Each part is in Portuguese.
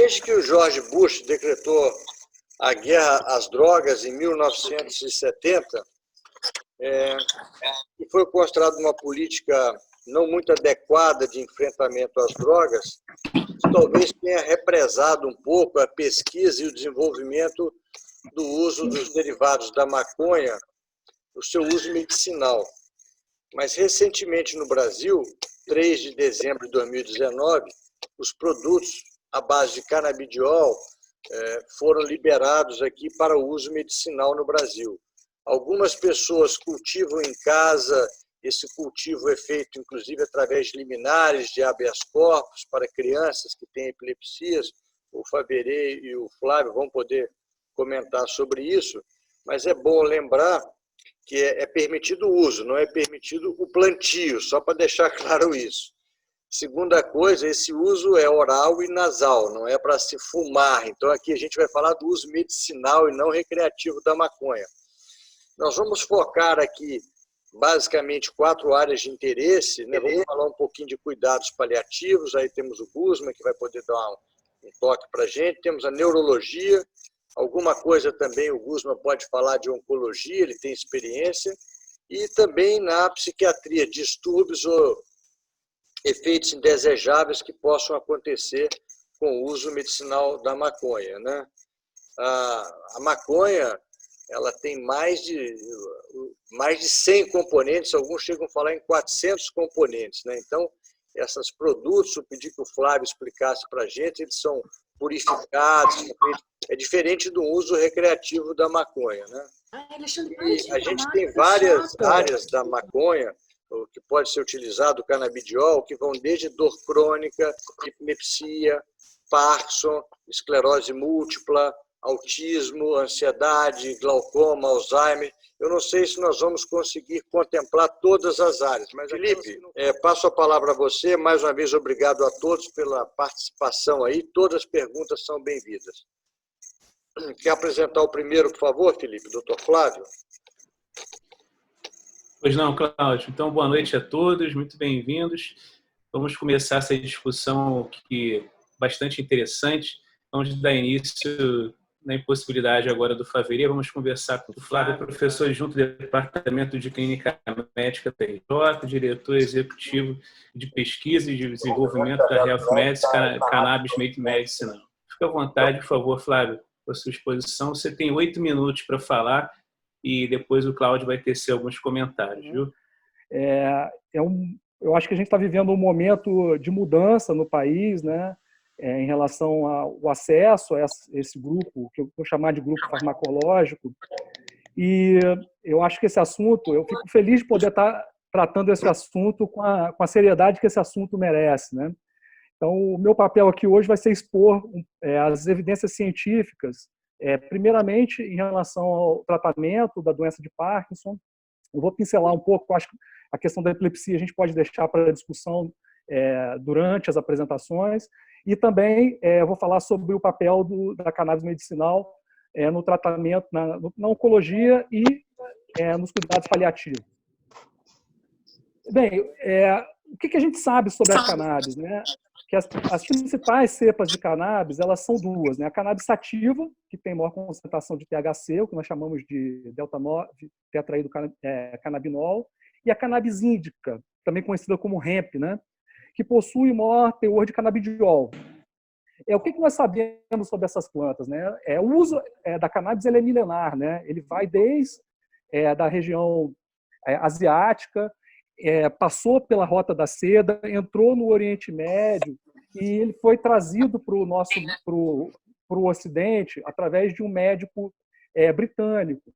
desde que o George Bush decretou a guerra às drogas em 1970, e foi considerada uma política não muito adequada de enfrentamento às drogas, talvez tenha represado um pouco a pesquisa e o desenvolvimento do uso dos derivados da maconha, o seu uso medicinal. Mas, recentemente, no Brasil, 3 de dezembro de 2019, os produtos à base de canabidiol foram liberados aqui para o uso medicinal no Brasil. Algumas pessoas cultivam em casa, esse cultivo é feito, inclusive, através de liminares de habeas corpus para crianças que têm epilepsias. O Faberê e o Flávio vão poder comentar sobre isso, mas é bom lembrar que é permitido o uso, não é permitido o plantio, só para deixar claro isso. Segunda coisa, esse uso é oral e nasal, não é para se fumar. Então, aqui a gente vai falar do uso medicinal e não recreativo da maconha. Nós vamos focar aqui, basicamente, 4 áreas de interesse, né? Vamos falar um pouquinho de cuidados paliativos, aí temos o Guzman, que vai poder dar um toque para a gente, temos a neurologia, alguma coisa também o Guzman pode falar de oncologia, ele tem experiência, e também na psiquiatria, distúrbios ou efeitos indesejáveis que possam acontecer com o uso medicinal da maconha, né? A maconha, ela tem mais de 100 componentes, alguns chegam a falar em 400 componentes, né? Então, esses produtos, eu pedi que o Flávio explicasse para a gente, eles são purificados, é diferente do uso recreativo da maconha, né? E a gente tem várias áreas da maconha que pode ser utilizado, o canabidiol, que vão desde dor crônica, epilepsia, Parkinson, esclerose múltipla, autismo, ansiedade, glaucoma, Alzheimer. Eu não sei se nós vamos conseguir contemplar todas as áreas, mas, Felipe, passo a palavra a você. Mais uma vez, obrigado a todos pela participação aí. Todas as perguntas são bem-vindas. Quer apresentar o primeiro, por favor, Felipe? Doutor Flávio? Pois não, Cláudio. Então, boa noite a todos, muito bem-vindos. Vamos começar essa discussão que é bastante interessante. Vamos dar início na impossibilidade agora do Faveria. Vamos conversar com o Flávio, professor adjunto do Departamento de Clínica Médica PRJ, diretor executivo de pesquisa e de desenvolvimento da Health Medicine, Cannabis Medicinal. Fique à vontade, por favor, Flávio, com a sua exposição. Você tem 8 minutos para falar e depois o Cláudio vai tecer alguns comentários, viu? Eu acho que a gente está vivendo um momento de mudança no país, né? Em relação ao acesso a esse grupo, que eu vou chamar de grupo farmacológico. E eu acho que esse assunto, eu fico feliz de poder estar tratando esse assunto com a seriedade que esse assunto merece, né? Então, o meu papel aqui hoje vai ser expor as evidências científicas, primeiramente em relação ao tratamento da doença de Parkinson. Eu vou pincelar um pouco, acho que a questão da epilepsia a gente pode deixar para a discussão durante as apresentações, e também eu vou falar sobre o papel da cannabis medicinal no tratamento, na oncologia e nos cuidados paliativos. Bem, o que a gente sabe sobre a cannabis, né? Que as principais cepas de cannabis, elas são duas, né? A cannabis sativa, que tem maior concentração de THC, o que nós chamamos de delta-9 tetraído-canabinol, e a cannabis índica, também conhecida como hemp, né? Que possui maior teor de canabidiol. O que nós sabemos sobre essas plantas, né? O uso da cannabis ele é milenar, né? Ele vai desde da região asiática, passou pela Rota da Seda, entrou no Oriente Médio e ele foi trazido para o Ocidente através de um médico britânico.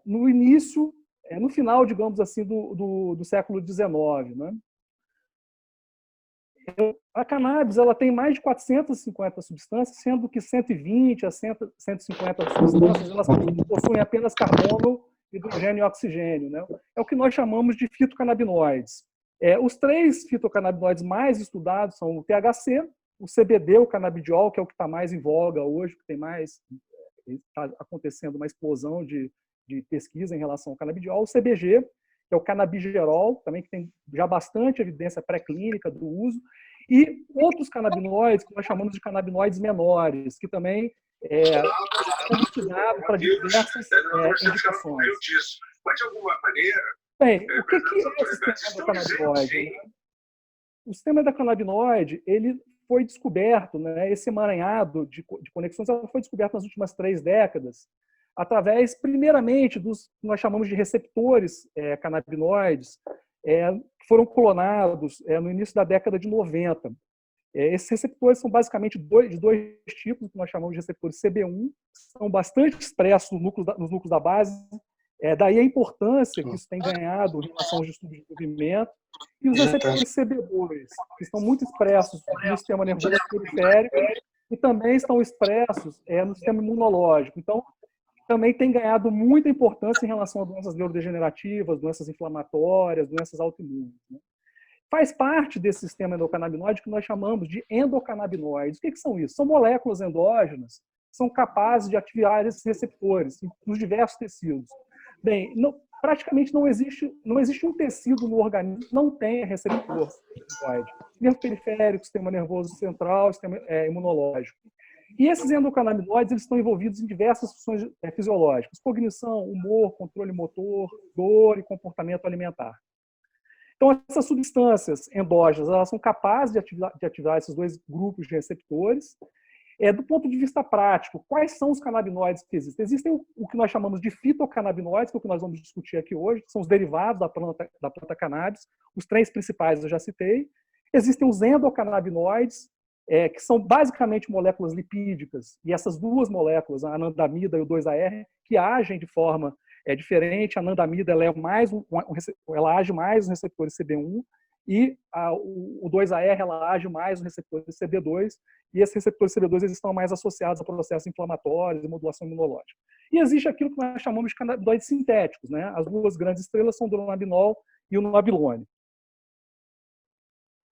No início, no final, digamos assim, do século XIX, né? A cannabis ela tem mais de 450 substâncias, sendo que 120 a 150 substâncias elas possuem apenas carbono, hidrogênio e oxigênio, né? É o que nós chamamos de fitocannabinoides. Os 3 fitocannabinoides mais estudados são o THC, o CBD, o canabidiol, que é o que está mais em voga hoje, que está acontecendo uma explosão de pesquisa em relação ao canabidiol, o CBG, que é o canabigerol, também que tem já bastante evidência pré-clínica do uso, E outros canabinoides, que nós chamamos de canabinoides menores, que também são estudados para diversas indicações. Mas, de alguma maneira... Bem, o que é o sistema endocannabinoide? Né? O sistema endocannabinoide, ele foi descoberto, né, esse emaranhado de conexões foi descoberto nas últimas 3 décadas, através, primeiramente, dos que nós chamamos de receptores canabinoides, que foram clonados no início da década de 90. Esses receptores são basicamente de dois tipos, que nós chamamos de receptores CB1, que são bastante expressos nos núcleos da base. Daí a importância que isso tem ganhado em relação aos estudos de movimento. E os receptores CB2, que estão muito expressos no sistema nervoso periférico e também estão expressos no sistema imunológico. Então, também tem ganhado muita importância em relação a doenças neurodegenerativas, doenças inflamatórias, doenças autoimunes. Né? Faz parte desse sistema endocannabinoide que nós chamamos de endocannabinoides. O que são isso? São moléculas endógenas que são capazes de ativar esses receptores nos diversos tecidos. Bem, praticamente não existe um tecido no organismo que não tenha receptor endocannabinoide. Nervo periférico, sistema nervoso central, sistema imunológico. E esses endocannabinoides eles estão envolvidos em diversas funções fisiológicas: cognição, humor, controle motor, dor e comportamento alimentar. Então, essas substâncias endógenas elas são capazes de ativar esses 2 grupos de receptores. Do ponto de vista prático, quais são os canabinoides que existem? Existem o que nós chamamos de fitocannabinoides, que é o que nós vamos discutir aqui hoje, que são os derivados da planta cannabis. Os 3 principais eu já citei. Existem os endocannabinoides, que são basicamente moléculas lipídicas, e essas 2 moléculas, a anandamida e o 2-AR, que agem de forma diferente. A anandamida ela age mais nos receptores CB1, e o 2-AR ela age mais nos receptores CB2, e esses receptores CB2 eles estão mais associados a processos inflamatórios e modulação imunológica. E existe aquilo que nós chamamos de canabinoides sintéticos. Né? As 2 grandes estrelas são o dronabinol e o nonabilone.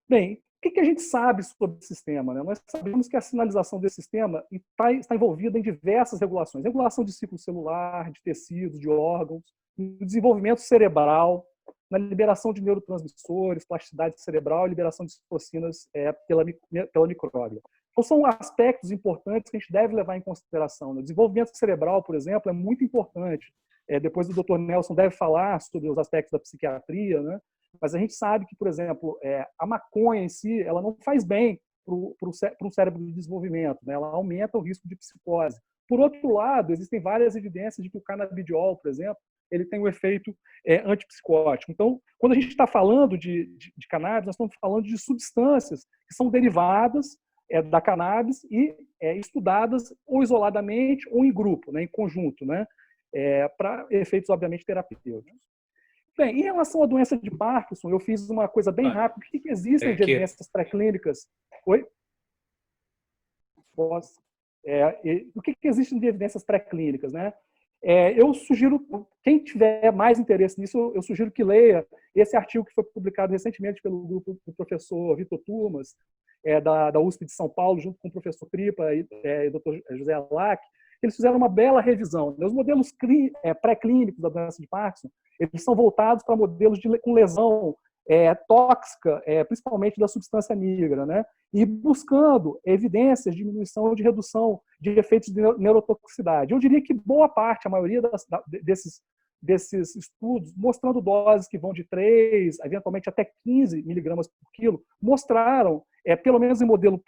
Bem, o que a gente sabe sobre o sistema? Né? Nós sabemos que a sinalização desse sistema está envolvida em diversas regulações. Regulação de ciclo celular, de tecidos, de órgãos, no desenvolvimento cerebral, na liberação de neurotransmissores, plasticidade cerebral e liberação de citocinas pela micróbia. Então, são aspectos importantes que a gente deve levar em consideração. O desenvolvimento cerebral, por exemplo, é muito importante. Depois o Dr. Nelson deve falar sobre os aspectos da psiquiatria, né? Mas a gente sabe que, por exemplo, a maconha em si, ela não faz bem para um cérebro de desenvolvimento, né? Ela aumenta o risco de psicose. Por outro lado, existem várias evidências de que o canabidiol, por exemplo, ele tem um efeito antipsicótico. Então, quando a gente está falando de cannabis, nós estamos falando de substâncias que são derivadas da cannabis e estudadas ou isoladamente ou em grupo, né, em conjunto, né, para efeitos, obviamente, terapêuticos. Bem, em relação à doença de Parkinson, eu fiz uma coisa bem rápida. O que existem de evidências pré-clínicas? Oi? Posso? O que existem de evidências pré-clínicas, né? Eu sugiro, quem tiver mais interesse nisso, eu sugiro que leia esse artigo que foi publicado recentemente pelo grupo do professor Vitor Turmas, da USP de São Paulo, junto com o professor Cripa e o Dr. José Alac. Eles fizeram uma bela revisão. Os modelos pré-clínicos da doença de Parkinson, eles são voltados para modelos com lesão tóxica, principalmente da substância nigra, né? E buscando evidências de diminuição ou de redução de efeitos de neurotoxicidade. Eu diria que boa parte, a maioria desses estudos, mostrando doses que vão de 3, eventualmente até 15 miligramas por quilo, mostraram, pelo menos em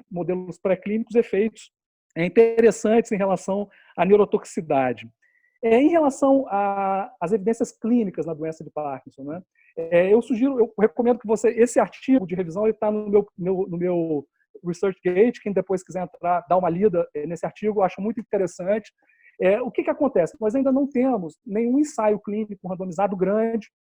modelos pré-clínicos, efeitos interessantes em relação à neurotoxicidade. Em relação às evidências clínicas na doença de Parkinson, né? Eu recomendo que esse artigo de revisão está no meu ResearchGate, quem depois quiser entrar, dar uma lida nesse artigo, eu acho muito interessante. O que acontece? Nós ainda não temos nenhum ensaio clínico randomizado grande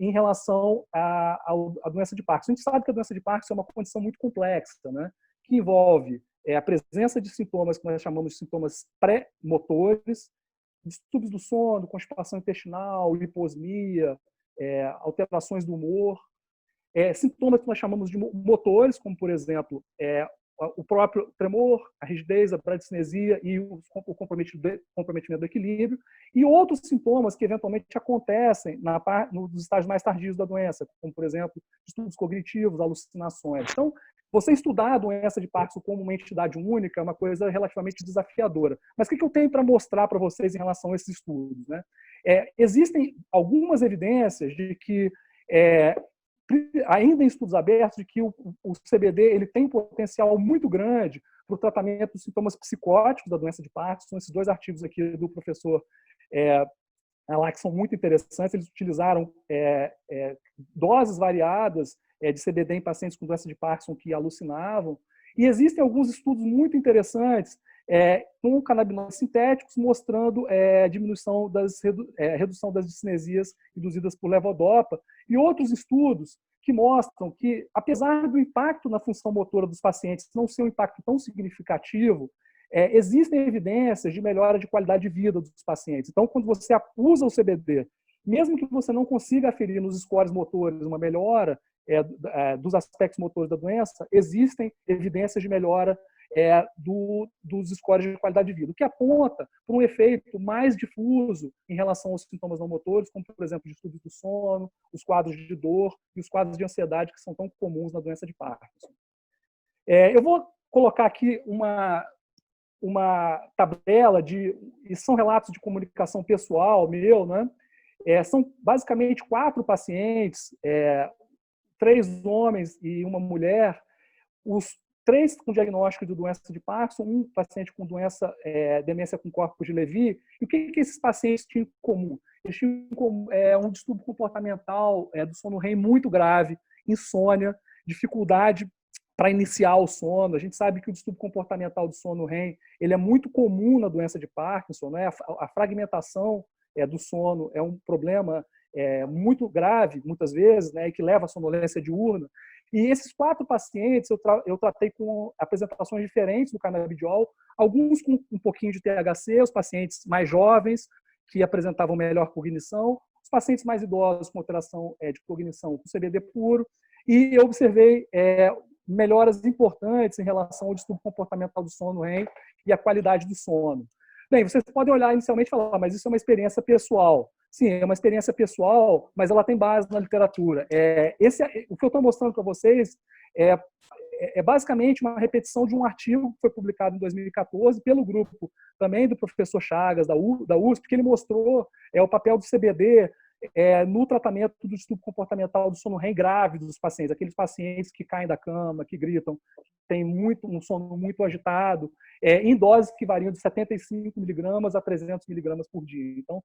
em relação à doença de Parkinson. A gente sabe que a doença de Parkinson é uma condição muito complexa, né? Que envolve a presença de sintomas que nós chamamos de sintomas pré-motores, distúrbios do sono, constipação intestinal, hiposmia, alterações do humor, sintomas que nós chamamos de motores, como, por exemplo, o próprio tremor, a rigidez, a bradicinesia e o comprometimento do equilíbrio, e outros sintomas que eventualmente acontecem nos estágios mais tardios da doença, como, por exemplo, distúrbios cognitivos, alucinações. Então, você estudar a doença de Parkinson como uma entidade única é uma coisa relativamente desafiadora. Mas o que eu tenho para mostrar para vocês em relação a esses estudos, né? Existem algumas evidências de que, ainda em estudos abertos, de que o CBD ele tem um potencial muito grande para o tratamento dos sintomas psicóticos da doença de Parkinson. Esses dois artigos aqui do professor lá que são muito interessantes, eles utilizaram doses variadas de CBD em pacientes com doença de Parkinson que alucinavam. E existem alguns estudos muito interessantes com canabinoides sintéticos mostrando redução das discinesias induzidas por levodopa, e outros estudos que mostram que, apesar do impacto na função motora dos pacientes não ser um impacto tão significativo, existem evidências de melhora de qualidade de vida dos pacientes. Então, quando você usa o CBD, mesmo que você não consiga aferir nos scores motores uma melhora dos aspectos motores da doença, existem evidências de melhora dos scores de qualidade de vida, o que aponta para um efeito mais difuso em relação aos sintomas não motores, como, por exemplo, distúrbios do sono, os quadros de dor e os quadros de ansiedade que são tão comuns na doença de Parkinson. Eu vou colocar aqui uma tabela e são relatos de comunicação pessoal meu, né? São basicamente 4 pacientes, 3 homens e uma mulher, os 3 com diagnóstico de doença de Parkinson, um paciente com demência com corpos de Levy. E o que esses pacientes tinham em comum? Eles tinham um distúrbio comportamental do sono REM muito grave, insônia, dificuldade para iniciar o sono. A gente sabe que o distúrbio comportamental do sono REM ele é muito comum na doença de Parkinson, né? A fragmentação do sono é um problema muito grave, muitas vezes, né? E que leva à sonolência diurna. E esses 4 pacientes eu tratei com apresentações diferentes do canabidiol, alguns com um pouquinho de THC, os pacientes mais jovens que apresentavam melhor cognição, os pacientes mais idosos com alteração de cognição com CBD puro, e eu observei melhoras importantes em relação ao distúrbio comportamental do sono REM e a qualidade do sono. Bem, vocês podem olhar inicialmente e falar, mas isso é uma experiência pessoal. Sim, é uma experiência pessoal, mas ela tem base na literatura. O que eu estou mostrando para vocês é basicamente uma repetição de um artigo que foi publicado em 2014 pelo grupo também do professor Chagas, da USP, que ele mostrou o papel do CBD no tratamento do distúrbio comportamental do sono REM grave dos pacientes, aqueles pacientes que caem da cama, que gritam, têm um sono muito agitado, em doses que variam de 75 miligramas a 300 miligramas por dia. Então,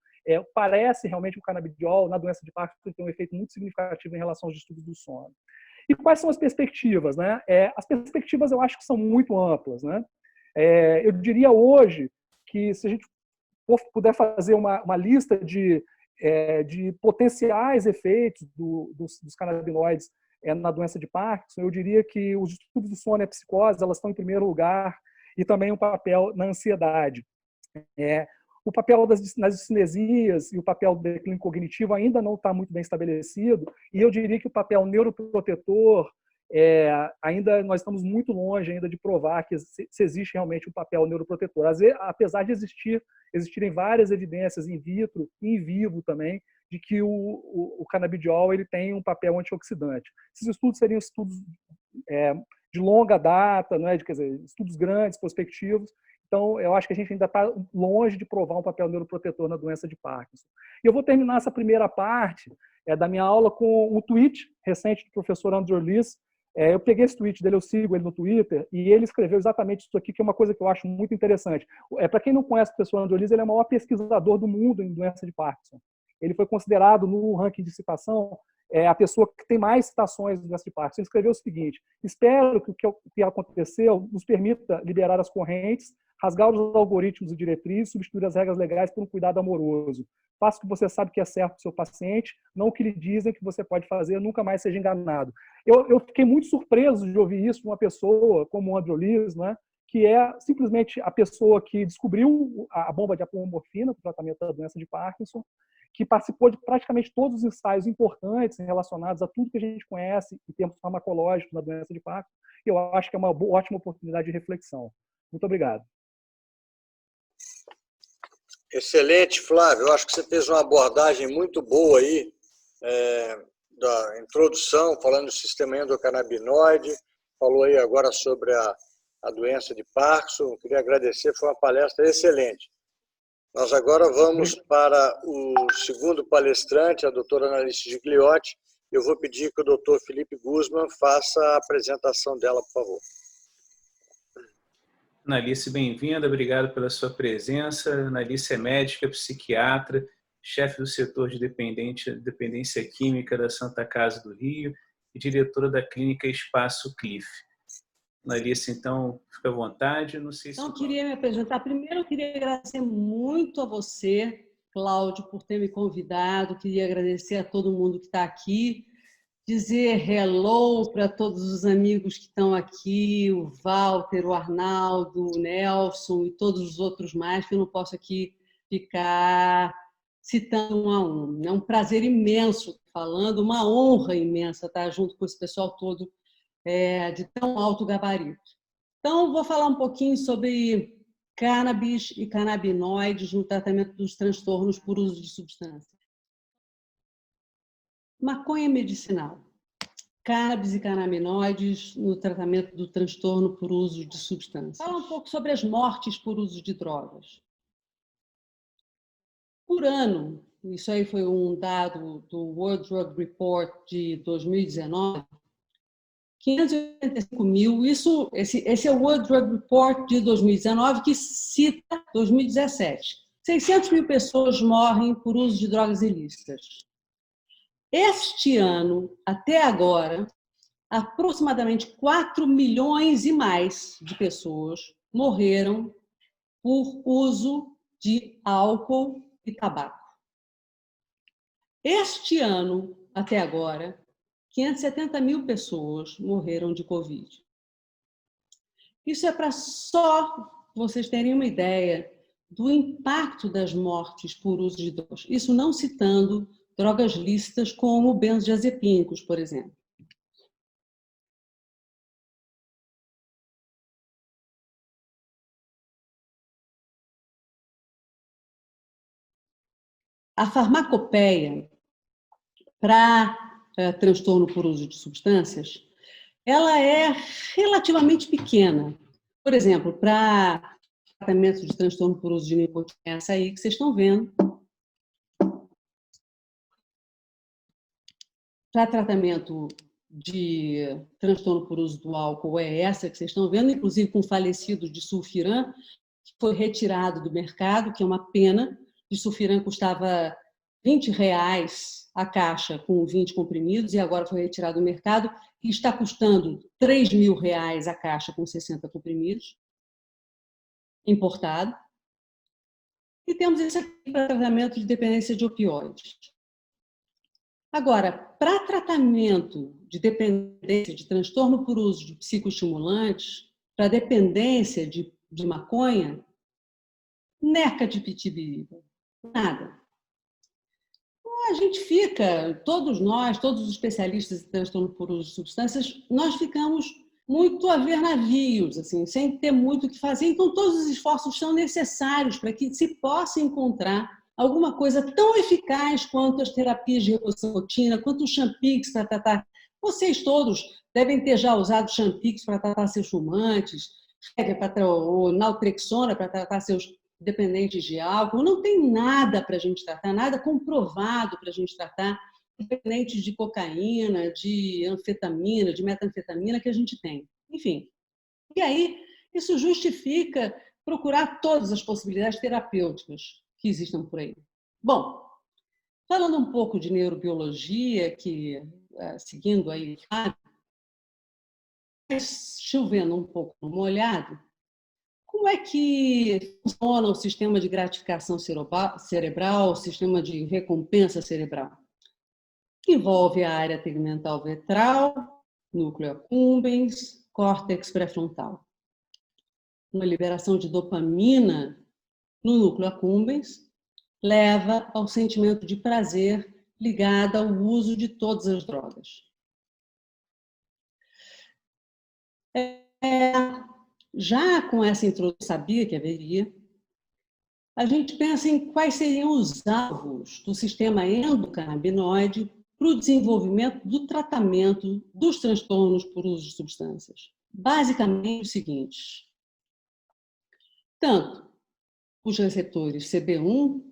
parece realmente o canabidiol na doença de Parkinson tem um efeito muito significativo em relação aos distúrbios do sono. E quais são as perspectivas, né? As perspectivas eu acho que são muito amplas, né? Eu diria hoje que se a gente puder fazer uma lista de potenciais efeitos dos canabinoides na doença de Parkinson, eu diria que os distúrbios do sono e a psicose elas estão em primeiro lugar, e também um papel na ansiedade. O papel nas discinesias e o papel do declínio cognitivo ainda não está muito bem estabelecido, e eu diria que o papel neuroprotetor ainda nós estamos muito longe ainda de provar que se existe realmente um papel neuroprotetor. Apesar de existirem várias evidências in vitro e in vivo também de que o canabidiol ele tem um papel antioxidante. Esses estudos seriam estudos de longa data, não é? Quer dizer, estudos grandes, prospectivos. Então, eu acho que a gente ainda está longe de provar um papel neuroprotetor na doença de Parkinson. E eu vou terminar essa primeira parte da minha aula com um tweet recente do professor Andrew Lees. Eu peguei esse tweet dele, eu sigo ele no Twitter, e ele escreveu exatamente isso aqui, que é uma coisa que eu acho muito interessante. Para quem não conhece o professor Andrew Lees, ele é o maior pesquisador do mundo em doença de Parkinson. Ele foi considerado no ranking de citação a pessoa que tem mais citações do doença de Parkinson. Ele escreveu o seguinte: espero que o que aconteceu nos permita liberar as correntes, rasgar os algoritmos e diretrizes, substituir as regras legais por um cuidado amoroso. Faça o que você sabe que é certo para o seu paciente, não o que lhe dizem que você pode fazer, nunca mais seja enganado. Eu fiquei muito surpreso de ouvir isso de uma pessoa como o Andrew Lees, né, que é simplesmente a pessoa que descobriu a bomba de apomorfina para o tratamento da doença de Parkinson, que participou de praticamente todos os ensaios importantes relacionados a tudo que a gente conhece em termos farmacológicos na doença de Parkinson. E eu acho que é uma ótima oportunidade de reflexão. Muito obrigado. Excelente, Flávio. Eu acho que você fez uma abordagem muito boa aí, da introdução, falando do sistema endocannabinoide, falou aí agora sobre a doença de Parkinson. Eu queria agradecer, foi uma palestra excelente. Nós agora vamos para o segundo palestrante, a doutora Analice Gigliotti. Eu vou pedir que o doutor Felipe Guzman faça a apresentação dela, por favor. Analice, bem-vinda, obrigado pela sua presença. Analice é médica, psiquiatra, chefe do setor de dependência química da Santa Casa do Rio e diretora da clínica Espaço Cliff. Analice, então, fica à vontade. Não sei se... Então, queria me apresentar. Primeiro, eu queria agradecer muito a você, Cláudio, por ter me convidado. Queria agradecer a todo mundo que está aqui. Dizer hello para todos os amigos que estão aqui, o Walter, o Arnaldo, o Nelson e todos os outros mais, que eu não posso aqui ficar citando um a um. É um prazer imenso falando, uma honra imensa estar junto com esse pessoal todo de tão alto gabarito. Então, vou falar um pouquinho sobre cannabis e canabinoides no tratamento dos transtornos por uso de substâncias. Maconha medicinal, cannabis e canabinoides no tratamento do transtorno por uso de substâncias. Fala um pouco sobre as mortes por uso de drogas. Por ano, isso aí foi um dado do World Drug Report de 2019, 585 mil, esse é o World Drug Report de 2019, que cita 2017. 600 mil pessoas morrem por uso de drogas ilícitas. Este ano, até agora, aproximadamente 4 milhões e mais de pessoas morreram por uso de álcool e tabaco. Este ano, até agora, 570 mil pessoas morreram de Covid. Isso é para só vocês terem uma ideia do impacto das mortes por uso de drogas. Isso não citando drogas lícitas como benzodiazepínicos, por exemplo. A farmacopeia para transtorno por uso de substâncias, ela é relativamente pequena. Por exemplo, para tratamento de transtorno por uso de nicotina, essa aí que vocês estão vendo. Para tratamento de transtorno por uso do álcool é essa que vocês estão vendo, inclusive com o falecido de sulfiram, que foi retirado do mercado, que é uma pena. De sulfiram custava R$20 a caixa com 20 comprimidos e agora foi retirado do mercado e está custando R$3.000 a caixa com 60 comprimidos, importado. E temos esse aqui para tratamento de dependência de opioides. Agora, para tratamento de dependência, de transtorno por uso de psicoestimulantes, para dependência de maconha, neca de pitibiriba, nada. Então, a gente fica, todos nós, todos os especialistas em transtorno por uso de substâncias, nós ficamos muito a ver navios, assim, sem ter muito o que fazer. Então, todos os esforços são necessários para que se possa encontrar alguma coisa tão eficaz quanto as terapias de reposição contínua, quanto o Champix para tratar. Vocês todos devem ter já usado Champix para tratar seus fumantes, ou naltrexona para tratar seus dependentes de álcool. Não tem nada para a gente tratar, nada comprovado para a gente tratar dependentes de cocaína, de anfetamina, de metanfetamina que a gente tem. Enfim. E aí, isso justifica procurar todas as possibilidades terapêuticas que existam por aí. Bom, falando um pouco de neurobiologia, que seguindo aí, chovendo um pouco no molhado, como é que funciona o sistema de gratificação cerebral, o sistema de recompensa cerebral? Envolve a área tegmental ventral, núcleo accumbens, córtex pré-frontal. Uma liberação de dopamina no núcleo accumbens, leva ao sentimento de prazer ligado ao uso de todas as drogas. Já com essa introdução, sabia que haveria, a gente pensa em quais seriam os alvos do sistema endocannabinoide para o desenvolvimento do tratamento dos transtornos por uso de substâncias. Basicamente o seguinte: tanto os receptores CB1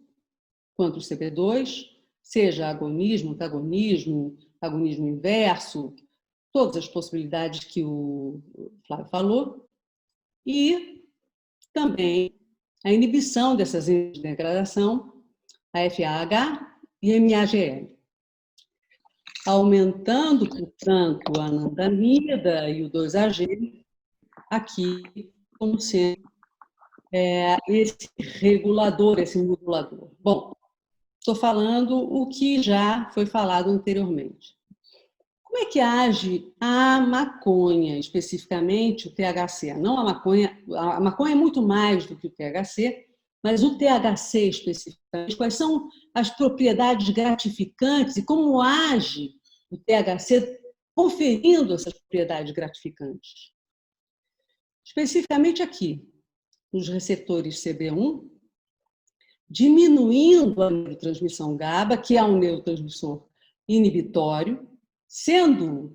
quanto os CB2, seja agonismo, antagonismo, agonismo inverso, todas as possibilidades que o Flávio falou, e também a inibição dessas enzimas de degradação, a FAH e a MAGL, aumentando, portanto, a anandamida e o 2-AG, aqui como sendo esse regulador, esse modulador. Bom, estou falando o que já foi falado anteriormente. Como é que age a maconha, especificamente o THC? Não a maconha é muito mais do que o THC, mas o THC especificamente, quais são as propriedades gratificantes e como age o THC conferindo essas propriedades gratificantes? Especificamente aqui, nos receptores CB1, diminuindo a neurotransmissão GABA, que é um neurotransmissor inibitório, sendo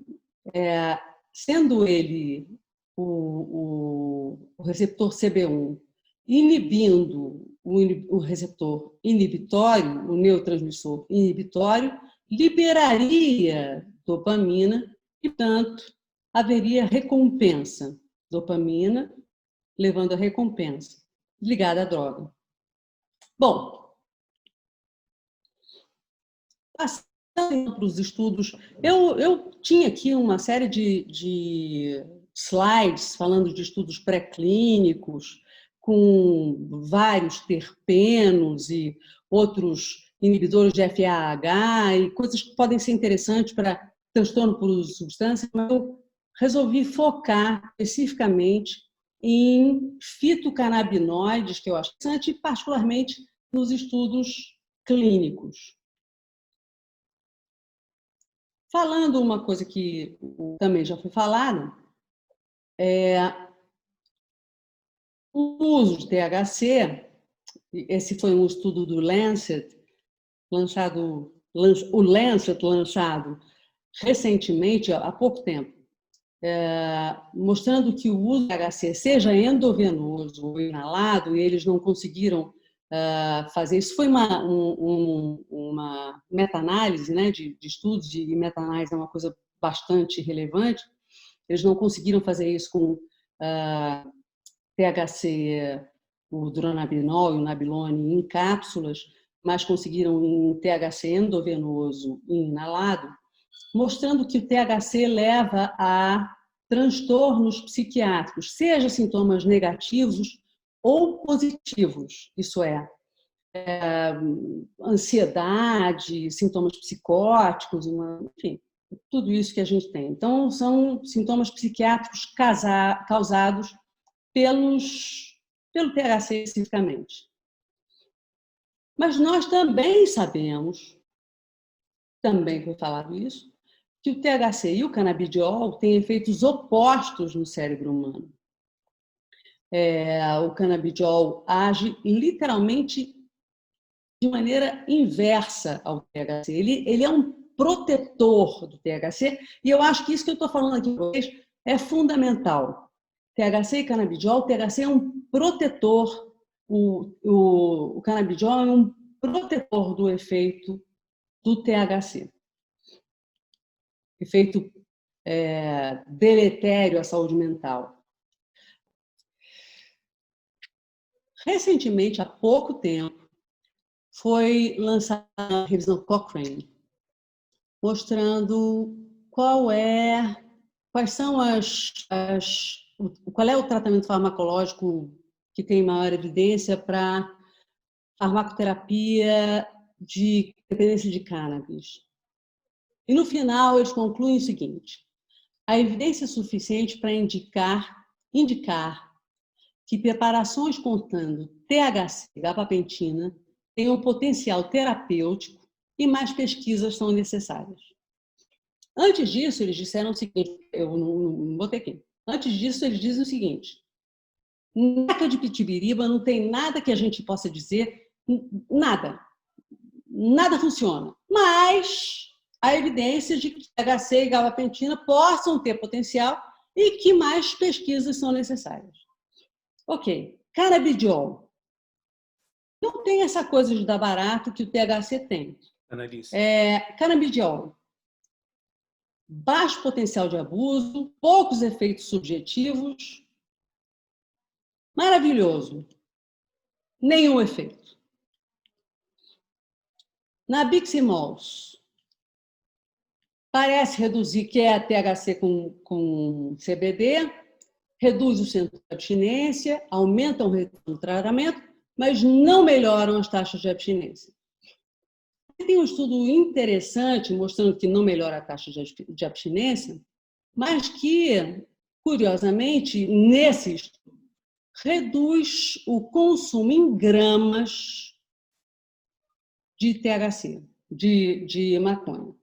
ele o receptor CB1 inibindo o receptor inibitório, o neurotransmissor inibitório, liberaria dopamina e, portanto, haveria recompensa. Dopamina levando a recompensa ligada à droga. Bom, passando para os estudos, eu tinha aqui uma série de slides falando de estudos pré-clínicos com vários terpenos e outros inibidores de FAH e coisas que podem ser interessantes para transtorno por uso de substância, mas eu resolvi focar especificamente em fitocannabinoides, que eu acho interessante, particularmente nos estudos clínicos. Falando uma coisa que também já foi falado, o uso de THC, esse foi um estudo do Lancet, lançado recentemente, há pouco tempo, mostrando que o uso de THC, seja endovenoso ou inalado, e eles não conseguiram fazer isso. Foi uma meta-análise, né, de estudos, e meta-análise é uma coisa bastante relevante. Eles não conseguiram fazer isso com THC, o dronabinol e o nabilone em cápsulas, mas conseguiram em THC endovenoso e inalado, mostrando que o THC leva a transtornos psiquiátricos, seja sintomas negativos ou positivos, isso é, ansiedade, sintomas psicóticos, enfim, tudo isso que a gente tem. Então, são sintomas psiquiátricos causados pelo THC especificamente. Mas nós também sabemos, também foi falado isso, que o THC e o canabidiol têm efeitos opostos no cérebro humano. O canabidiol age literalmente de maneira inversa ao THC. Ele é um protetor do THC, e eu acho que isso que eu estou falando aqui para vocês é fundamental. THC e canabidiol, o THC é um protetor, o canabidiol é um protetor do efeito do THC. Efeito deletério à saúde mental. Recentemente, há pouco tempo, foi lançada a revisão Cochrane, mostrando qual é o tratamento farmacológico que tem maior evidência para farmacoterapia de dependência de cannabis. E no final eles concluem o seguinte: a evidência é suficiente para indicar que preparações contendo THC, gabapentina, tem um potencial terapêutico e mais pesquisas são necessárias. Antes disso, eles disseram o seguinte, eu não botei aqui. Antes disso, eles dizem o seguinte: na de Pitibiriba não tem nada que a gente possa dizer, nada. Nada funciona. Mas há evidências de que THC e gabapentina possam ter potencial e que mais pesquisas são necessárias. Ok. Canabidiol. Não tem essa coisa de dar barato que o THC tem. Analise. Canabidiol. Baixo potencial de abuso, poucos efeitos subjetivos. Maravilhoso. Nenhum efeito. Nabiximols. Parece reduzir, que é THC com CBD, reduz o centro de abstinência, aumenta o retorno do tratamento, mas não melhoram as taxas de abstinência. Tem um estudo interessante mostrando que não melhora a taxa de abstinência, mas que, curiosamente, nesse estudo, reduz o consumo em gramas de THC, de maconha.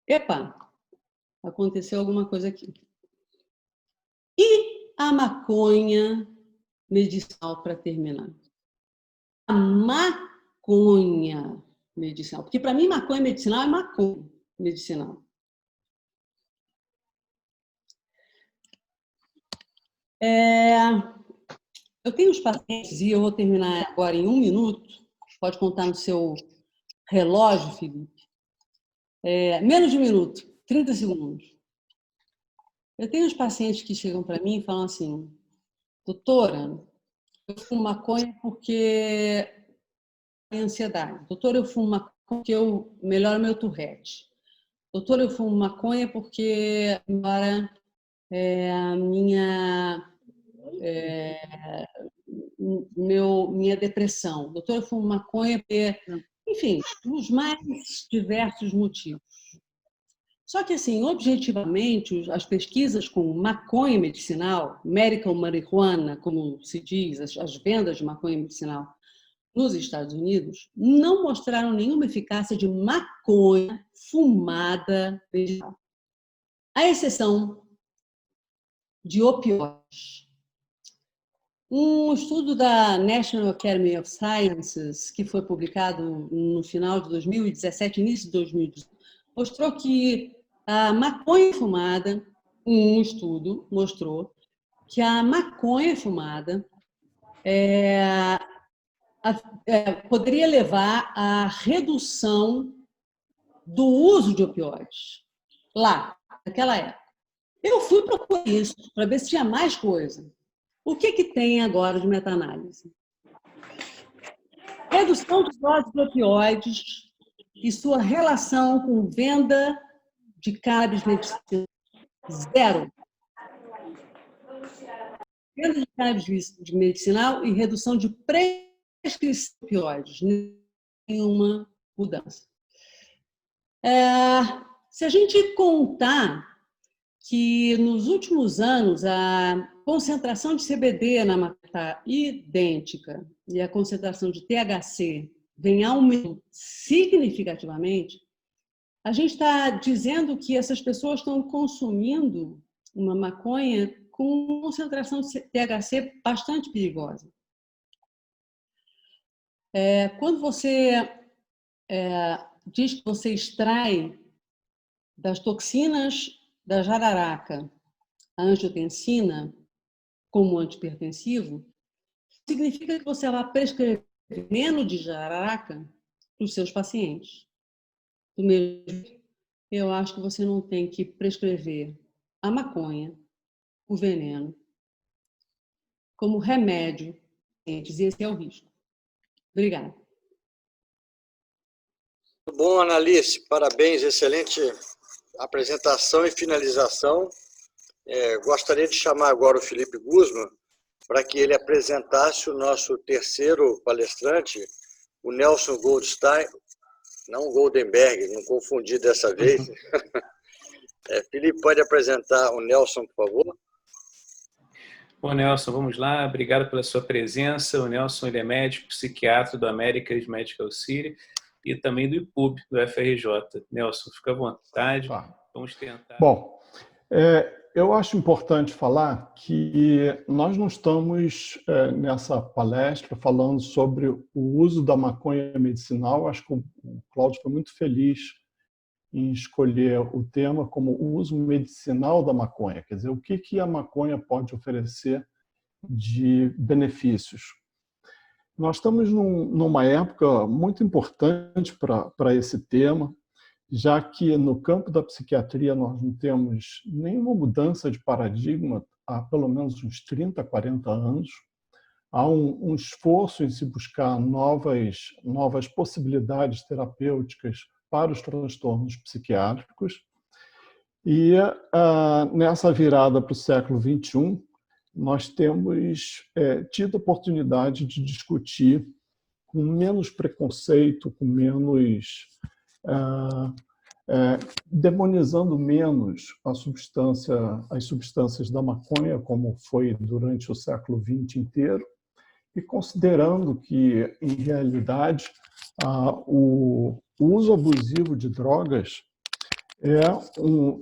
Epa, aconteceu alguma coisa aqui. E a maconha medicinal, para terminar? A maconha medicinal. Porque, para mim, maconha medicinal é maconha medicinal. Eu tenho os pacientes, e eu vou terminar agora em 1 minuto. Pode contar no seu relógio, Felipe. Menos de 1 minuto, 30 segundos. Eu tenho os pacientes que chegam para mim e falam assim: doutora, eu fumo maconha porque tenho ansiedade. Doutora, eu fumo maconha porque eu melhoro meu Tourette. Doutora, eu fumo maconha porque melhora minha depressão. Doutora, eu fumo maconha porque... Enfim, os mais diversos motivos. Só que, assim, objetivamente, as pesquisas com maconha medicinal, medical marijuana, como se diz, as vendas de maconha medicinal nos Estados Unidos, não mostraram nenhuma eficácia de maconha fumada medicinal. À exceção de opioides. Um estudo da National Academy of Sciences, que foi publicado no final de 2017, início de 2018, mostrou que a maconha fumada, um estudo mostrou que a maconha fumada poderia levar à redução do uso de opioides, lá, naquela época. Eu fui procurar isso, para ver se tinha mais coisa. O que tem agora de meta-análise? Redução de doses de opioides e sua relação com venda de cannabis medicinal. 0. Venda de cannabis medicinal e redução de prescrição de opioides. Nenhuma mudança. Se a gente contar que nos últimos anos a concentração de CBD na maconha está idêntica e a concentração de THC vem aumentando significativamente, a gente está dizendo que essas pessoas estão consumindo uma maconha com concentração de THC bastante perigosa. Quando você diz que você extrai das toxinas da jararaca a angiotensina como antipertensivo, significa que você vai prescrever veneno de jararaca para os seus pacientes. Do mesmo jeito, eu acho que você não tem que prescrever a maconha, o veneno, como remédio. Esse é o risco. Obrigada. Muito bom, Analice. Parabéns, excelente apresentação e finalização. Gostaria de chamar agora o Felipe Guzman para que ele apresentasse o nosso terceiro palestrante, o Nelson Goldstein, não Goldenberg, não confundi dessa vez. Felipe, pode apresentar o Nelson, por favor? Bom, Nelson, vamos lá. Obrigado pela sua presença. O Nelson ele é médico, psiquiatra do America's Medical City e também do IPUB, do FRJ. Nelson, fica à vontade. Tá. Vamos tentar. Bom, eu acho importante falar que nós não estamos nessa palestra falando sobre o uso da maconha medicinal. Acho que o Cláudio foi muito feliz em escolher o tema como o uso medicinal da maconha. Quer dizer, o que a maconha pode oferecer de benefícios. Nós estamos numa época muito importante para esse tema, já que no campo da psiquiatria nós não temos nenhuma mudança de paradigma há pelo menos uns 30, 40 anos. Há um esforço em se buscar novas possibilidades terapêuticas para os transtornos psiquiátricos. E nessa virada para o século XXI, nós temos tido a oportunidade de discutir com menos preconceito, com menos demonizando menos as substâncias da maconha, como foi durante o século XX inteiro, e considerando que, em realidade, o uso abusivo de drogas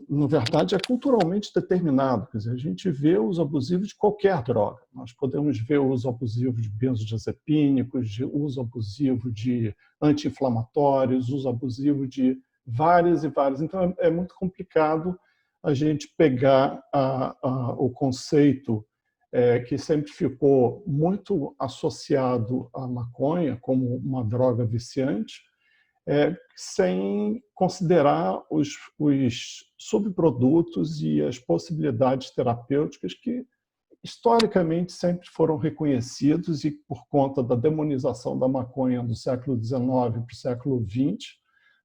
na verdade, é culturalmente determinado. Quer dizer, a gente vê o uso abusivo de qualquer droga. Nós podemos ver o uso abusivo de benzodiazepínicos, uso abusivo de anti-inflamatórios, uso abusivo de várias e várias. Então, é muito complicado a gente pegar o conceito que sempre ficou muito associado à maconha como uma droga viciante, sem considerar os subprodutos e as possibilidades terapêuticas que, historicamente, sempre foram reconhecidos e, por conta da demonização da maconha do século XIX para o século XX,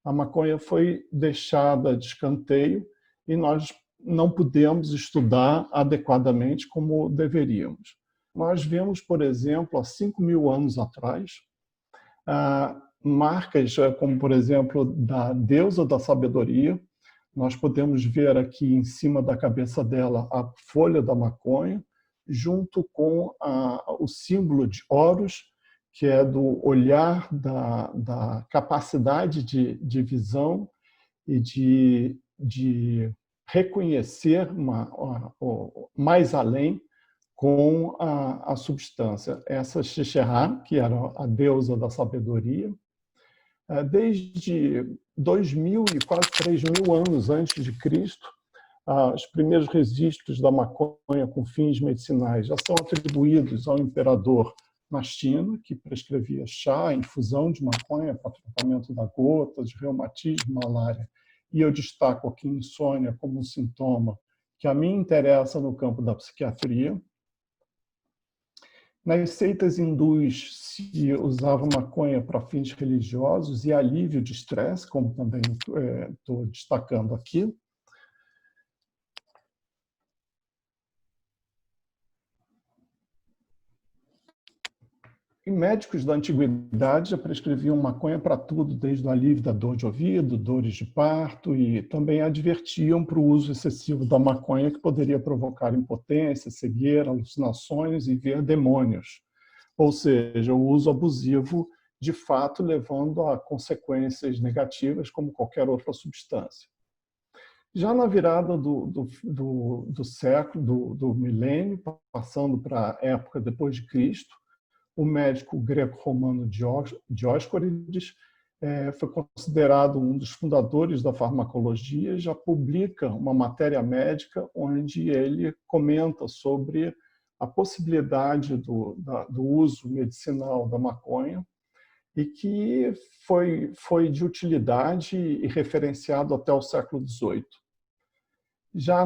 a maconha foi deixada de escanteio e nós não pudemos estudar adequadamente como deveríamos. Nós vemos, por exemplo, há 5.000 anos atrás, marcas como, por exemplo, da deusa da sabedoria. Nós podemos ver aqui em cima da cabeça dela a folha da maconha, junto com o símbolo de Horus, que é do olhar, da capacidade de visão e de reconhecer mais além com a substância. Essa Xixerá, que era a deusa da sabedoria, desde 2.000 e quase 3.000 anos antes de Cristo, os primeiros registros da maconha com fins medicinais já são atribuídos ao imperador Mastino, que prescrevia chá, infusão de maconha para tratamento da gota, de reumatismo, malária. E eu destaco aqui insônia como um sintoma que a mim interessa no campo da psiquiatria. Nas seitas hindus se usava maconha para fins religiosos e alívio de estresse, como também estou destacando aqui. E médicos da antiguidade já prescreviam maconha para tudo, desde o alívio da dor de ouvido, dores de parto, e também advertiam para o uso excessivo da maconha, que poderia provocar impotência, cegueira, alucinações e ver demônios. Ou seja, o uso abusivo, de fato, levando a consequências negativas, como qualquer outra substância. Já na virada do século, do milênio, passando para a época depois de Cristo, o médico greco-romano Dioscórides foi considerado um dos fundadores da farmacologia e já publica uma matéria médica onde ele comenta sobre a possibilidade do uso medicinal da maconha e que foi de utilidade e referenciado até o século XVIII. Já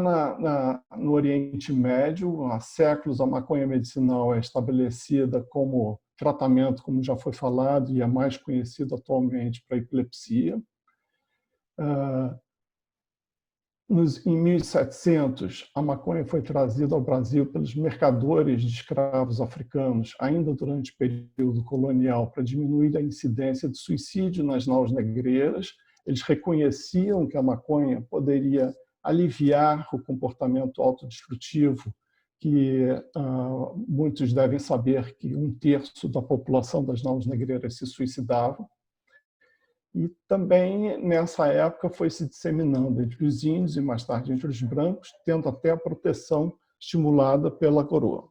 no Oriente Médio, há séculos, a maconha medicinal é estabelecida como tratamento, como já foi falado, e é mais conhecido atualmente para a epilepsia. Em 1700, a maconha foi trazida ao Brasil pelos mercadores de escravos africanos, ainda durante o período colonial, para diminuir a incidência de suicídio nas naus negreiras. Eles reconheciam que a maconha poderia aliviar o comportamento autodestrutivo que muitos devem saber que 1/3 da população das Naus Negreiras se suicidava. E também, nessa época, foi se disseminando entre os índios e, mais tarde, entre os brancos, tendo até a proteção estimulada pela coroa.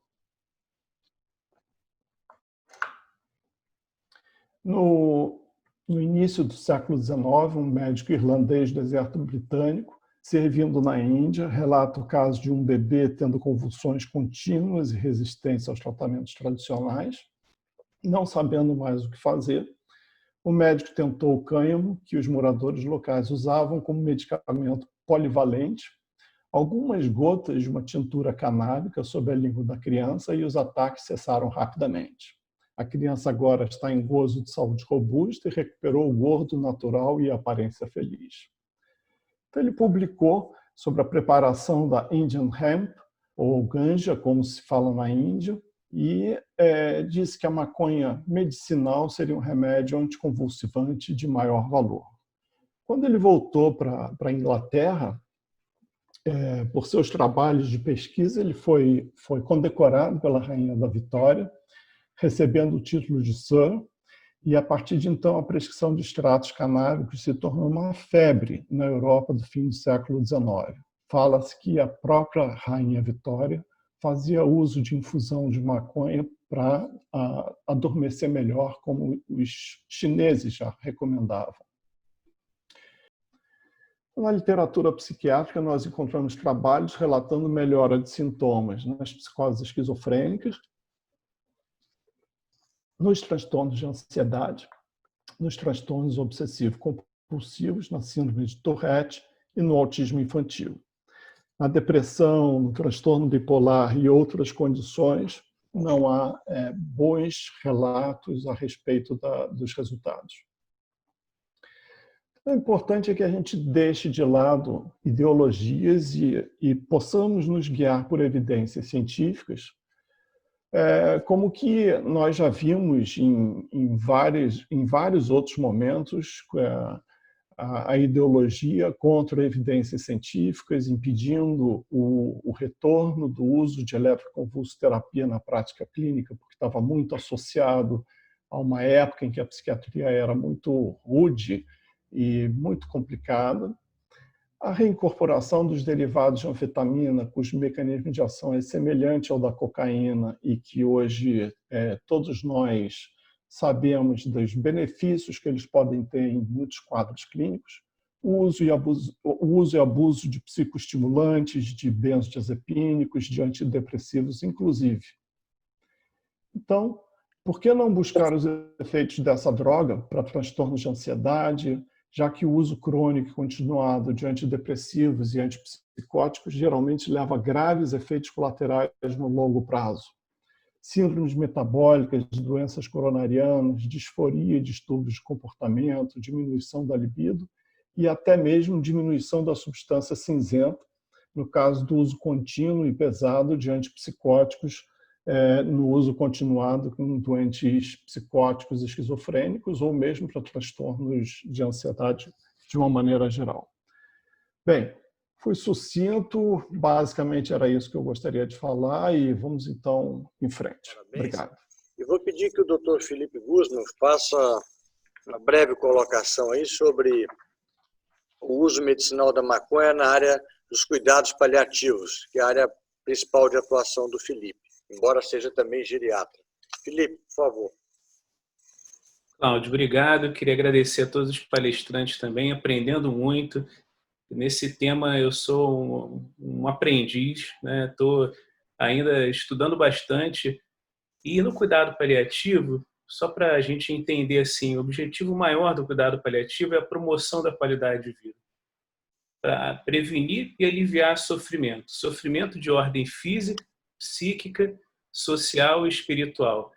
No início do século XIX, um médico irlandês do exército britânico, servindo na Índia, relata o caso de um bebê tendo convulsões contínuas e resistência aos tratamentos tradicionais. Não sabendo mais o que fazer, o médico tentou o cânhamo, que os moradores locais usavam como medicamento polivalente, algumas gotas de uma tintura canábica sobre a língua da criança, e os ataques cessaram rapidamente. A criança agora está em gozo de saúde robusta e recuperou o gordo natural e a aparência feliz. Então, ele publicou sobre a preparação da Indian Hemp, ou ganja, como se fala na Índia, e disse que a maconha medicinal seria um remédio anticonvulsivante de maior valor. Quando ele voltou para a Inglaterra, por seus trabalhos de pesquisa, ele foi condecorado pela Rainha da Vitória, recebendo o título de Sir, e a partir de então a prescrição de extratos canábicos se tornou uma febre na Europa do fim do século XIX. Fala-se que a própria Rainha Vitória fazia uso de infusão de maconha para adormecer melhor, como os chineses já recomendavam. Na literatura psiquiátrica, nós encontramos trabalhos relatando melhora de sintomas nas psicoses esquizofrênicas, nos transtornos de ansiedade, nos transtornos obsessivo-compulsivos, na síndrome de Tourette e no autismo infantil. Na depressão, no transtorno bipolar e outras condições, não há bons relatos a respeito dos resultados. O importante é que a gente deixe de lado ideologias e possamos nos guiar por evidências científicas, como que nós já vimos em vários outros momentos, a ideologia contra evidências científicas, impedindo o retorno do uso de eletroconvulsoterapia na prática clínica, porque estava muito associado a uma época em que a psiquiatria era muito rude e muito complicada. A reincorporação dos derivados de anfetamina, cujo mecanismo de ação é semelhante ao da cocaína e que hoje todos nós sabemos dos benefícios que eles podem ter em muitos quadros clínicos, o uso e abuso de psicoestimulantes, de benzodiazepínicos, de antidepressivos, inclusive. Então, por que não buscar os efeitos dessa droga para transtornos de ansiedade, já que o uso crônico e continuado de antidepressivos e antipsicóticos geralmente leva a graves efeitos colaterais no longo prazo? Síndromes metabólicas, doenças coronarianas, disforia e distúrbios de comportamento, diminuição da libido e até mesmo diminuição da substância cinzenta, no caso do uso contínuo e pesado de antipsicóticos, no uso continuado com doentes psicóticos esquizofrênicos ou mesmo para transtornos de ansiedade de uma maneira geral. Bem, fui sucinto, basicamente era isso que eu gostaria de falar e vamos então em frente. Parabéns. Obrigado. Eu vou pedir que o Dr. Felipe Guzman faça uma breve colocação aí sobre o uso medicinal da maconha na área dos cuidados paliativos, que é a área principal de atuação do Felipe, embora seja também geriatra. Felipe, por favor. Cláudio, obrigado. Queria agradecer a todos os palestrantes também, aprendendo muito. Nesse tema eu sou um aprendiz, né? Estou ainda estudando bastante. E no cuidado paliativo, só para a gente entender assim, o objetivo maior do cuidado paliativo é a promoção da qualidade de vida, para prevenir e aliviar sofrimento. Sofrimento de ordem física, psíquica, social e espiritual.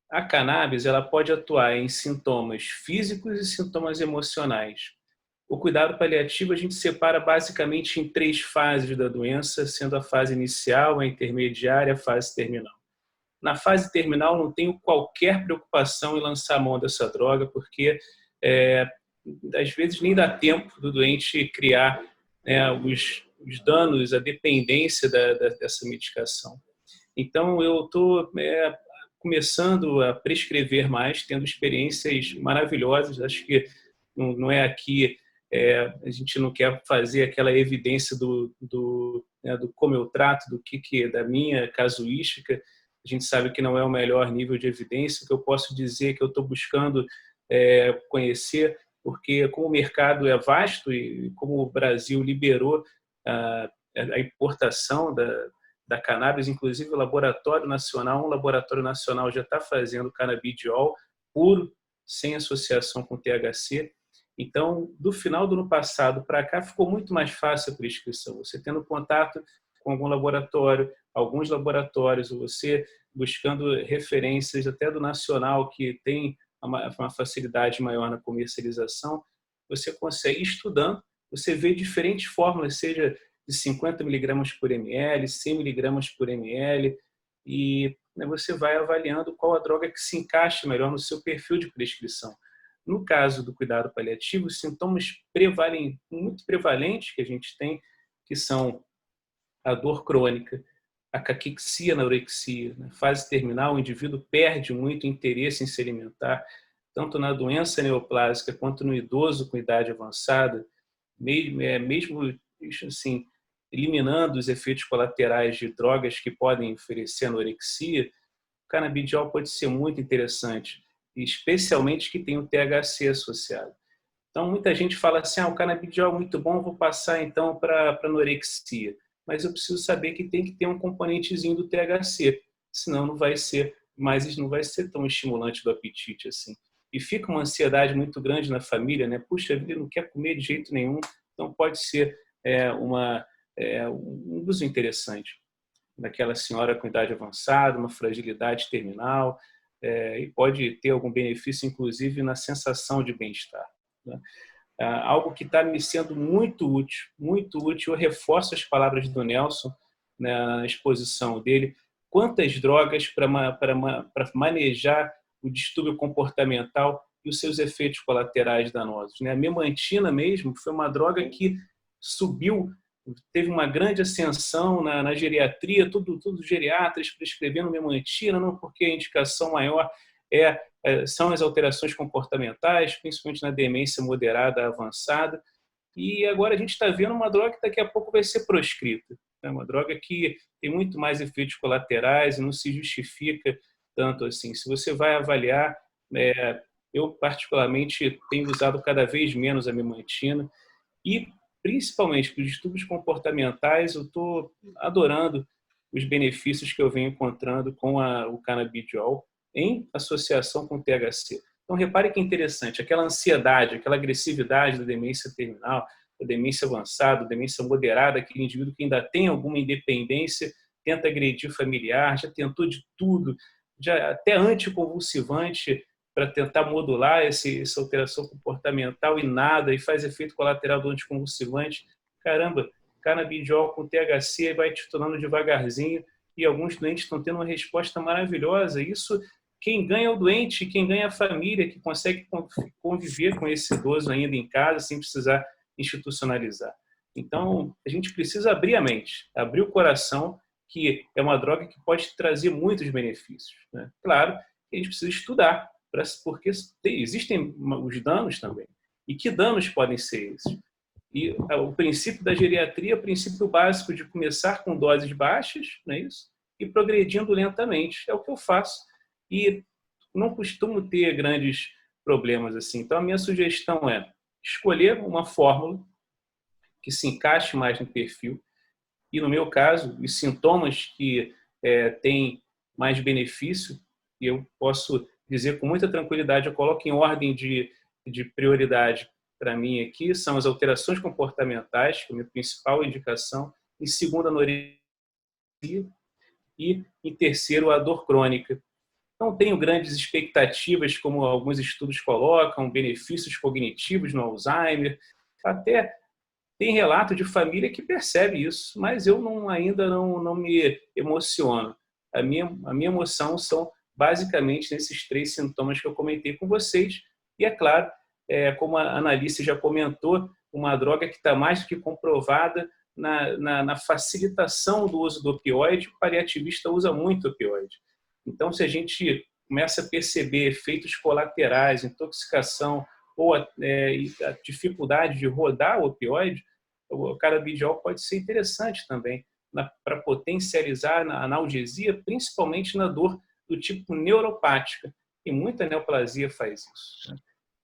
A cannabis ela pode atuar em sintomas físicos e sintomas emocionais. O cuidado paliativo a gente separa basicamente em 3 fases da doença, sendo a fase inicial, a intermediária, a fase terminal. Na fase terminal não tenho qualquer preocupação em lançar a mão dessa droga, porque às vezes nem dá tempo do doente criar os danos, a dependência dessa medicação. Então, eu estou começando a prescrever mais, tendo experiências maravilhosas. Acho que não é aqui, a gente não quer fazer aquela evidência do como eu trato, da minha casuística. A gente sabe que não é o melhor nível de evidência. O que eu posso dizer é que eu estou buscando conhecer, porque como o mercado é vasto e como o Brasil liberou a importação da cannabis, inclusive um laboratório nacional já está fazendo canabidiol puro, sem associação com THC. Então, do final do ano passado para cá, ficou muito mais fácil a prescrição. Você tendo contato com algum laboratório, alguns laboratórios, ou você buscando referências até do nacional, que tem uma facilidade maior na comercialização, você consegue, estudando, você vê diferentes fórmulas, seja de 50 mg por ml, 100 mg por ml, e você vai avaliando qual a droga que se encaixa melhor no seu perfil de prescrição. No caso do cuidado paliativo, os sintomas muito prevalentes que a gente tem, que são a dor crônica, a caquexia, na anorexia, na fase terminal, o indivíduo perde muito interesse em se alimentar, tanto na doença neoplásica quanto no idoso com idade avançada, mesmo assim, eliminando os efeitos colaterais de drogas que podem oferecer anorexia, o canabidiol pode ser muito interessante, especialmente que tem o THC associado. Então, muita gente fala assim, o canabidiol é muito bom, vou passar então para anorexia. Mas eu preciso saber que tem que ter um componentezinho do THC, senão não vai ser tão estimulante do apetite assim. E fica uma ansiedade muito grande na família, né? Puxa, ele não quer comer de jeito nenhum, então pode ser um uso interessante daquela senhora com idade avançada, uma fragilidade terminal, e pode ter algum benefício, inclusive, na sensação de bem-estar, né? Algo que está me sendo muito útil. Eu reforço as palavras do Nelson na exposição dele. Quantas drogas para manejar o distúrbio comportamental e os seus efeitos colaterais danosos, né? A memantina mesmo foi uma droga que subiu, teve uma grande ascensão na geriatria, tudo geriatras prescrevendo memantina, não porque a indicação maior são as alterações comportamentais, principalmente na demência moderada avançada. E agora a gente está vendo uma droga que daqui a pouco vai ser proscrita. É uma droga que tem muito mais efeitos colaterais e não se justifica tanto assim. Se você vai avaliar, eu particularmente tenho usado cada vez menos a memantina e principalmente para os distúrbios comportamentais, eu estou adorando os benefícios que eu venho encontrando com o canabidiol em associação com o THC. Então, repare que interessante, aquela ansiedade, aquela agressividade da demência terminal, da demência avançada, da demência moderada, aquele indivíduo que ainda tem alguma independência, tenta agredir o familiar, já tentou de tudo, já até anticonvulsivante para tentar modular essa alteração comportamental e nada, e faz efeito colateral do anticonvulsivante. Caramba, canabidiol com THC vai titulando devagarzinho e alguns doentes estão tendo uma resposta maravilhosa. Isso, quem ganha é o doente, quem ganha é a família, que consegue conviver com esse idoso ainda em casa sem precisar institucionalizar. Então, a gente precisa abrir a mente, abrir o coração, que é uma droga que pode trazer muitos benefícios, né? Claro, a gente precisa estudar, porque existem os danos também. E que danos podem ser esses? E o princípio da geriatria é o princípio básico de começar com doses baixas, não é isso? E progredindo lentamente. É o que eu faço. E não costumo ter grandes problemas assim. Então, a minha sugestão é escolher uma fórmula que se encaixe mais no perfil. E, no meu caso, os sintomas que têm mais benefício, eu posso dizer com muita tranquilidade, eu coloco em ordem de prioridade para mim aqui, são as alterações comportamentais, que é a minha principal indicação, em segundo, a anorexia, e em terceiro, a dor crônica. Não tenho grandes expectativas, como alguns estudos colocam, benefícios cognitivos no Alzheimer, até tem relato de família que percebe isso, mas eu ainda não me emociono. A minha emoção são basicamente nesses 3 sintomas que eu comentei com vocês. E, é claro, como a Analice já comentou, uma droga que está mais do que comprovada na facilitação do uso do opioide. O paliativista usa muito opioide. Então, se a gente começa a perceber efeitos colaterais, intoxicação ou a dificuldade de rodar o opioide, o canabidiol pode ser interessante também para potencializar a analgesia, principalmente na dor do tipo neuropática. E muita neoplasia faz isso.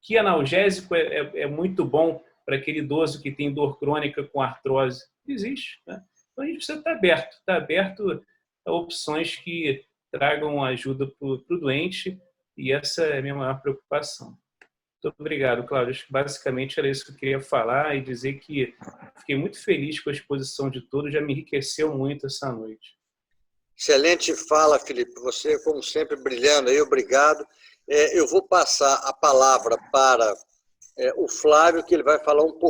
Que analgésico é muito bom para aquele idoso que tem dor crônica com artrose? Existe. Então, a gente precisa estar aberto a opções que tragam ajuda para o doente, e essa é a minha maior preocupação. Muito obrigado, Cláudio. Acho que basicamente era isso que eu queria falar e dizer que fiquei muito feliz com a exposição de todos, já me enriqueceu muito essa noite. Excelente fala, Felipe. Você, como sempre, brilhando aí, obrigado. Eu vou passar a palavra para o Flávio, que ele vai falar um pouco